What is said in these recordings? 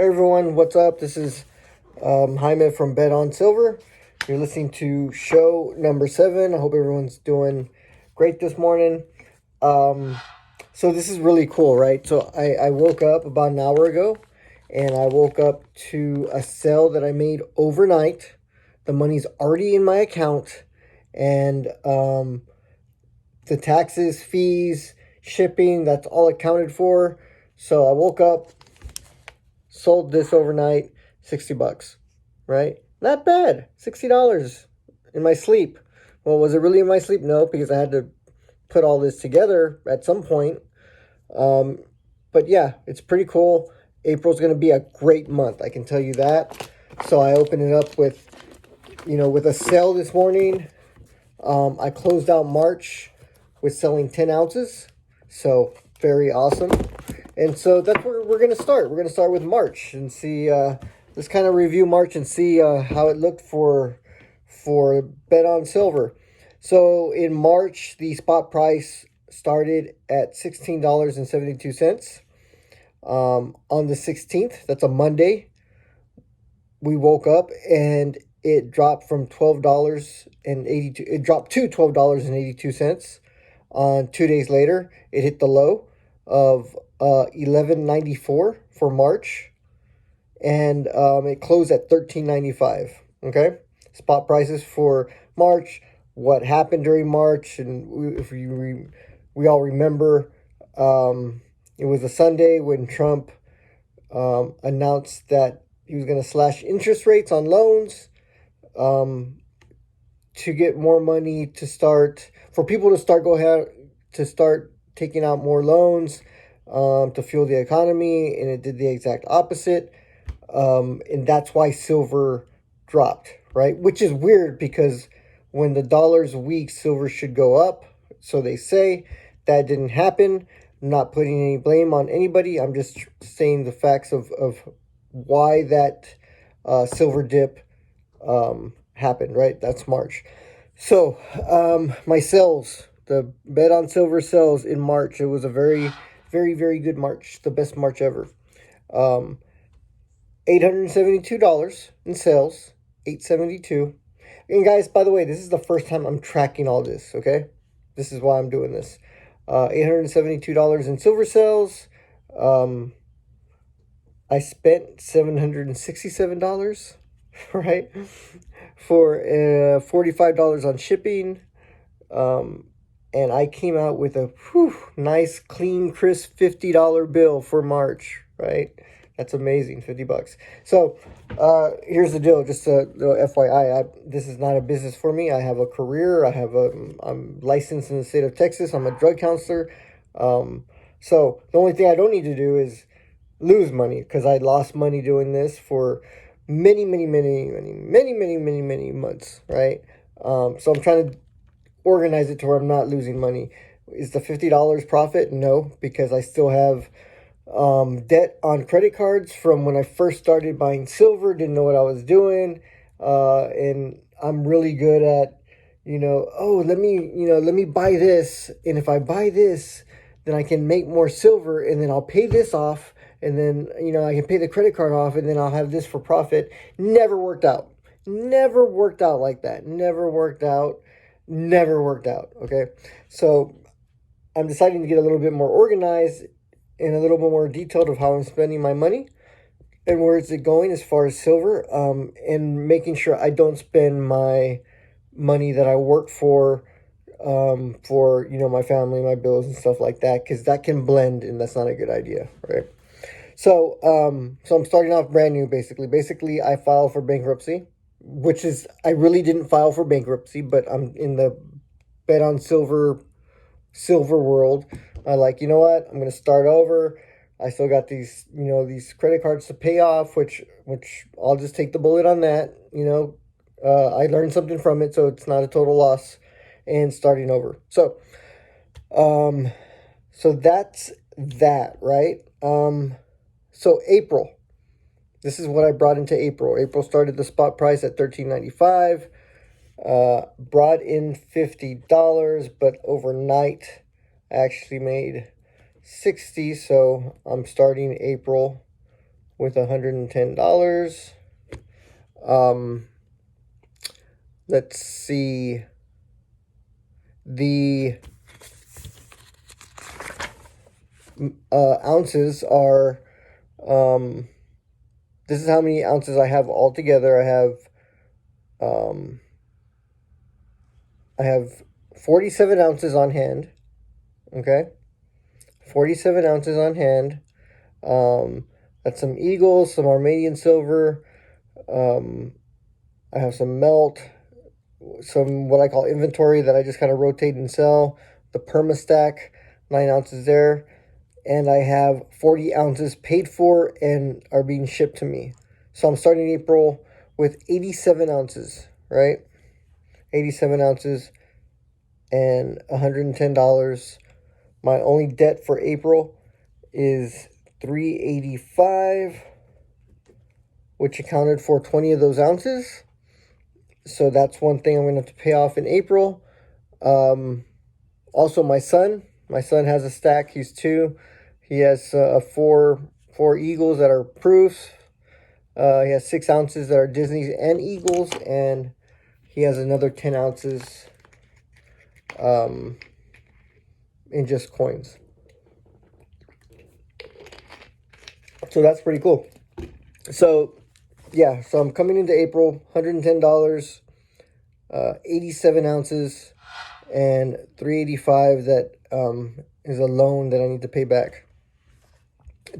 Hey everyone, what's up? This is Jaime from Bet on Silver. You're listening to show number 7. I hope everyone's doing great this morning. So this is really cool, right? So I woke up about an hour ago, and I woke up to a sale that I made overnight. The money's already in my account, and the taxes, fees, shipping, that's all accounted for. So I woke up, sold this overnight, $60, right? Not bad. $60 in my sleep. Well, was it really in my sleep? No, because I had to put all this together at some point. But yeah, it's pretty cool. April's going to be a great month, I can tell you that. So I opened it up with a sale this morning. I closed out March with selling 10 ounces. So very awesome. And so that's where we're going to start. We're going to start with March and see, let's kind of review March and see how it looked for Bet on Silver. So in March, the spot price started at $16.72. On the 16th, that's a Monday, we woke up and it dropped from $12.82. It dropped to $12.82. On 2 days later, it hit the low of $11.94 for March, and it closed at $13.95. Okay, spot prices for March. What happened during March, and if we all remember, it was a Sunday when Trump announced that he was going to slash interest rates on loans to get more money for people to start taking out more loans to fuel the economy, and it did the exact opposite. And that's why silver dropped, right? Which is weird because when the dollar's weak, silver should go up. So they say that didn't happen. I'm not putting any blame on anybody. I'm just saying the facts of why that silver dip happened, right? That's March. So my sales, the Bet on Silver sales in March, it was a very, very, very good March. The best March ever. $872 in sales, $872. And guys, by the way, this is the first time I'm tracking all this, okay? This is why I'm doing this. $872 in silver sales. I spent $767, right? For $45 on shipping. And I came out with a nice, clean, crisp $50 bill for March, right? That's amazing, $50. So here's the deal, just a little FYI. This is not a business for me. I have a career. I'm licensed in the state of Texas. I'm a drug counselor. So the only thing I don't need to do is lose money, because I lost money doing this for many months, right? So I'm trying to organize it to where I'm not losing money. Is the $50 profit? No, because I still have debt on credit cards from when I first started buying silver. Didn't know what I was doing, and I'm really good at let me buy this, and if I buy this, then I can make more silver, and then I'll pay this off, and then I can pay the credit card off, and then I'll have this for profit. Never worked out like that. Never worked out. Okay, so I'm deciding to get a little bit more organized and a little bit more detailed of how I'm spending my money and where is it going as far as silver, and making sure I don't spend my money that I work for my family, my bills and stuff like that, because that can blend, and that's not a good idea, right? So I'm starting off brand new, basically I filed for bankruptcy, which is, I really didn't file for bankruptcy, but I'm in the Bet on Silver world. I like, you know what, I'm going to start over. I still got these credit cards to pay off, which I'll just take the bullet on that. I learned something from it, so it's not a total loss, and starting over. So that's that, right? So April. This is what I brought into April. April started the spot price at $13.95. Brought in $50, but overnight I actually made $60. So I'm starting April with $110. Let's see. The ounces are, this is how many ounces I have altogether. I have 47 ounces on hand. Okay. 47 ounces on hand. That's some Eagles, some Armenian silver. I have some melt, some what I call inventory that I just kind of rotate and sell. The Perma Stack, 9 ounces there. And I have 40 ounces paid for and are being shipped to me. So I'm starting April with 87 ounces, right? 87 ounces and $110. My only debt for April is $385, which accounted for 20 of those ounces. So that's one thing I'm going to have to pay off in April. Also, my son has a stack. He's 2. He has four Eagles that are proofs. He has 6 ounces that are Disney's and Eagles, and he has another 10 ounces in just coins. So that's pretty cool. So yeah, so I'm coming into April, $110, 87 ounces, and $385 that is a loan that I need to pay back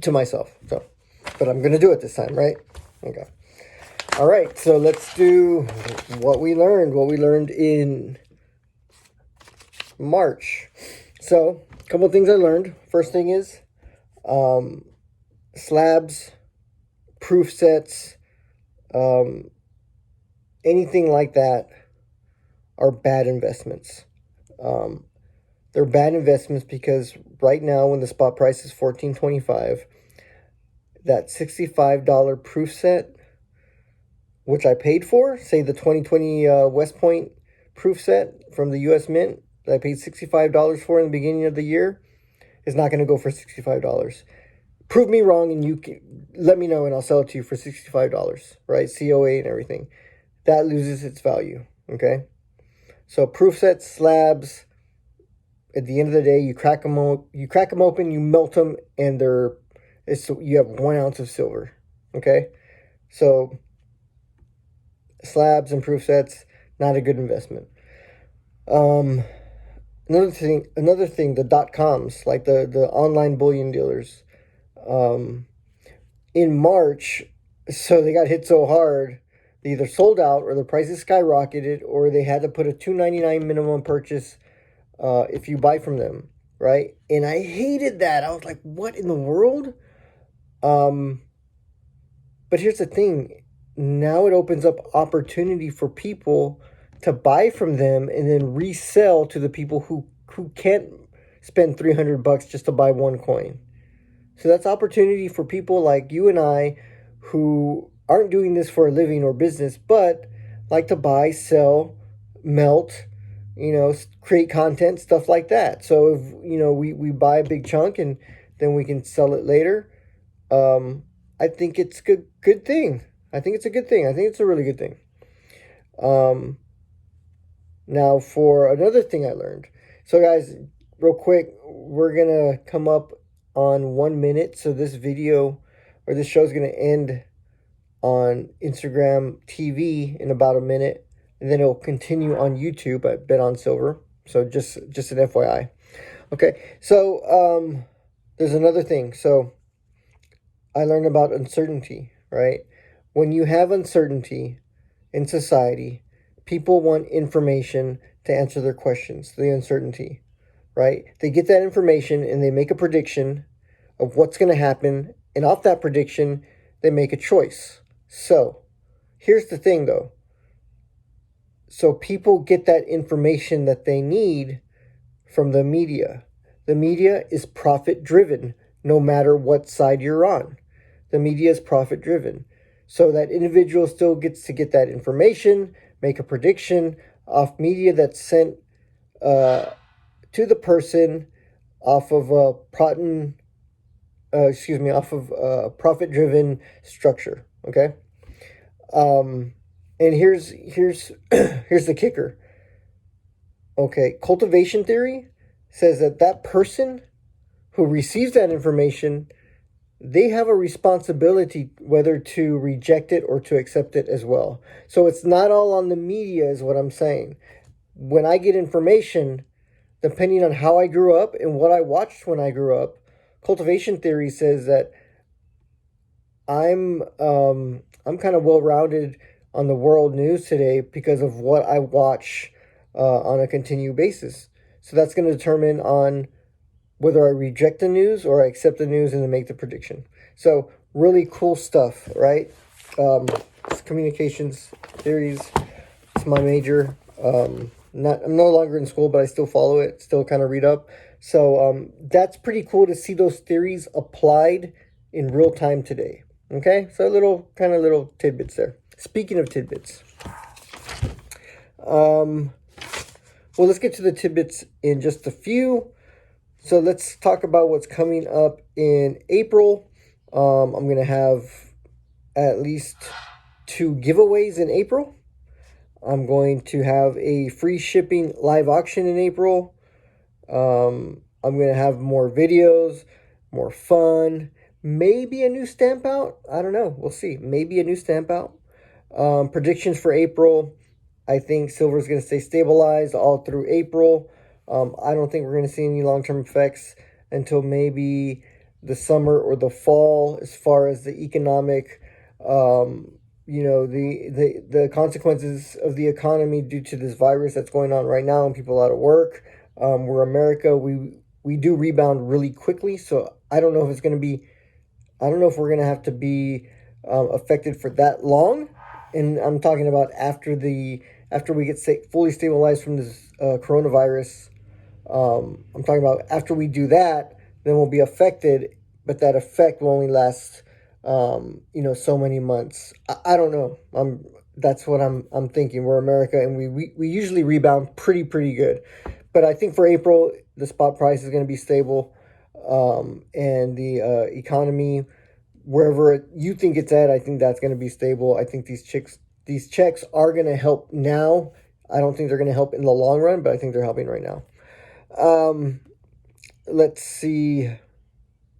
to myself. So, but I'm going to do it this time, right? Okay. All right, so let's do what we learned in March. So, a couple of things I learned. First thing is slabs, proof sets, anything like that are bad investments. They're bad investments because right now when the spot price is $14.25, that $65 proof set, which I paid for, say the 2020 West Point proof set from the U.S. Mint that I paid $65 for in the beginning of the year, is not going to go for $65. Prove me wrong and you can let me know and I'll sell it to you for $65, right? COA and everything. That loses its value, okay? So proof sets, slabs, at the end of the day, you crack them open, you melt them, and you have 1 ounce of silver, okay? So slabs and proof sets, not a good investment. Another thing, the .coms, like the online bullion dealers, in March, so they got hit so hard, they either sold out or the prices skyrocketed, or they had to put a $2.99 minimum purchase if you buy from them, right? And I hated that. I was like, what in the world? But here's the thing. Now it opens up opportunity for people to buy from them and then resell to the people who can't spend $300 just to buy one coin. So that's opportunity for people like you and I who aren't doing this for a living or business, but like to buy, sell, melt, create content, stuff like that. So if, we buy a big chunk and then we can sell it later. I think it's good thing. I think it's a good thing. I think it's a really good thing. Now for another thing I learned. So guys, real quick, we're going to come up on 1 minute. So this video or this show is going to end on Instagram TV in about a minute. And then it'll continue on YouTube at Bet on Silver. So just an FYI. Okay, so there's another thing. So I learned about uncertainty, right? When you have uncertainty in society, people want information to answer their questions, the uncertainty, right? They get that information and they make a prediction of what's going to happen. And off that prediction, they make a choice. So here's the thing, though. So people get that information that they need from the media. The media is profit-driven, no matter what side you're on. The media is profit-driven. So that individual still gets to get that information, make a prediction off media that's sent to the person off of a off of profit-driven structure. Okay. And here's here's the kicker. Okay, cultivation theory says that that person who receives that information, they have a responsibility whether to reject it or to accept it as well. So it's not all on the media, is what I'm saying. When I get information, depending on how I grew up and what I watched when I grew up, cultivation theory says that I'm kind of well-rounded on the world news today because of what I watch on a continued basis. So that's going to determine on whether I reject the news or I accept the news and then make the prediction. So really cool stuff, right? It's communications theories. It's my major. I'm no longer in school, but I still follow it, still kind of read up. So that's pretty cool to see those theories applied in real time today. Okay, so little tidbits there. Speaking of tidbits, well, let's get to the tidbits in just a few. So let's talk about what's coming up in April. I'm going to have at least 2 giveaways in April. I'm going to have a free shipping live auction in April. I'm going to have more videos, more fun, maybe a new stamp out. I don't know. We'll see. Maybe a new stamp out. Predictions for April. I think silver is going to stay stabilized all through April. I don't think we're going to see any long-term effects until maybe the summer or the fall as far as the economic, the consequences of the economy due to this virus that's going on right now and people out of work. We're America. We do rebound really quickly. So I don't know if we're going to have to be affected for that long. And I'm talking about after we get fully stabilized from this coronavirus. I'm talking about after we do that, then we'll be affected, but that effect will only last, so many months. I don't know. That's what I'm thinking. We're America, and we usually rebound pretty good. But I think for April, the spot price is going to be stable, and the economy, wherever you think it's at, I think that's going to be stable. I think these checks are going to help now. I don't think they're going to help in the long run, but I think they're helping right now. Let's see.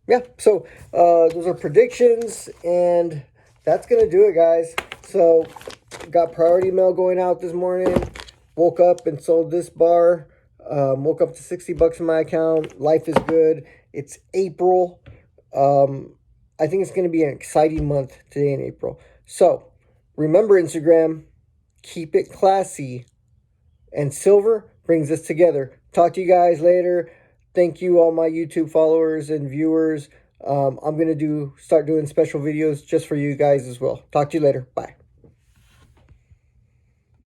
Yeah, so those are predictions, and that's going to do it, guys. So got priority mail going out this morning. Woke up and sold this bar. Woke up to $60 in my account. Life is good. It's April. I think it's going to be an exciting month today in April. So remember, Instagram, keep it classy, and silver brings us together. Talk to you guys later. Thank you, all my YouTube followers and viewers. I'm going to start doing special videos just for you guys as well. Talk to you later. Bye.